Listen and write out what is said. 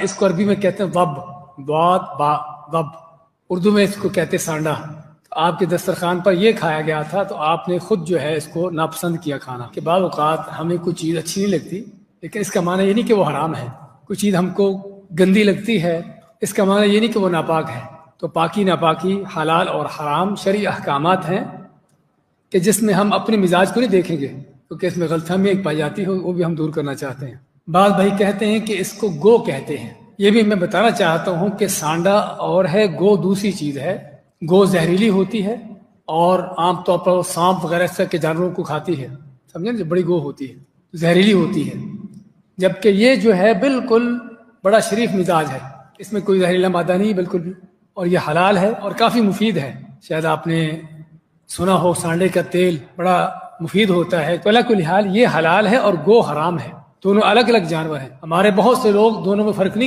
اس کو عربی میں کہتے ہیں ضب، ضاد با ضب، اردو میں اس کو کہتے ہیں سانڈا۔ آپ کے دسترخوان پر یہ کھایا گیا تھا تو آپ نے خود جو ہے اس کو ناپسند کیا کھانا، کہ بعض اوقات ہمیں کوئی چیز اچھی نہیں لگتی، لیکن اس کا معنی یہ نہیں کہ وہ حرام ہے۔ کوئی چیز ہم کو گندی لگتی ہے، اس کا معنی یہ نہیں کہ وہ ناپاک ہے۔ تو پاکی ناپاکی، حلال اور حرام شرعی احکامات ہیں کہ جس میں ہم اپنے مزاج کو نہیں دیکھیں گے، کیونکہ اس میں غلط فہمی ایک پائی جاتی ہے، وہ بھی ہم دور کرنا چاہتے ہیں۔ بعض بھائی کہتے ہیں کہ اس کو گو کہتے ہیں، یہ بھی میں بتانا چاہتا ہوں کہ سانڈا اور ہے، گو دوسری چیز ہے۔ گو زہریلی ہوتی ہے اور عام طور پر سانپ وغیرہ اس طرح کے جانوروں کو کھاتی ہے، سمجھیں، جو بڑی گو ہوتی ہے زہریلی ہوتی ہے، جبکہ یہ جو ہے بالکل بڑا شریف مزاج ہے، اس میں کوئی زہریلا مادہ نہیں بالکل بھی، اور یہ حلال ہے اور کافی مفید ہے۔ شاید آپ نے سنا ہو سانڈے کا تیل بڑا مفید ہوتا ہے۔ تو اللہ کل حال یہ حلال ہے اور گو حرام ہے، دونوں الگ الگ جانور ہیں۔ ہمارے بہت سے لوگ دونوں میں فرق نہیں